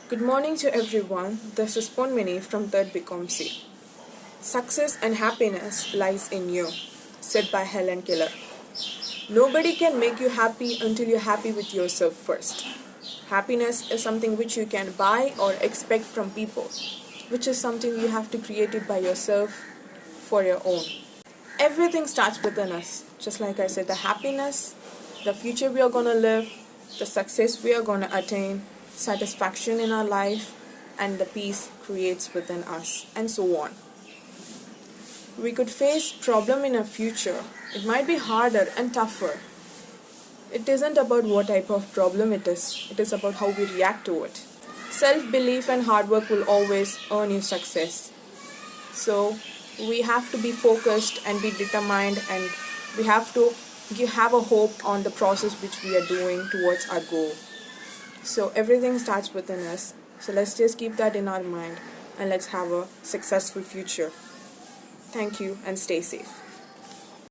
Good morning to everyone. This is PONMINE from 3rd BCom-C. Success and happiness lies in you, said by Helen Keller. Nobody can make you happy until you're happy with yourself first. Happiness is something which you can buy or expect from people, which is something you have to create it by yourself for your own. Everything starts within us. Just like I said, the happiness, the future we are going to live, the success we are going to attain, satisfaction in our life, and the peace creates within us, and so on. We could face problem in our future. It might be harder and tougher. It isn't about what type of problem it is about how we react to it. Self-belief and hard work will always earn you success. So we have to be focused and be determined, and we have to have a hope on the process which we are doing towards our goal. So everything starts within us. So let's just keep that in our mind and let's have a successful future. Thank you and stay safe.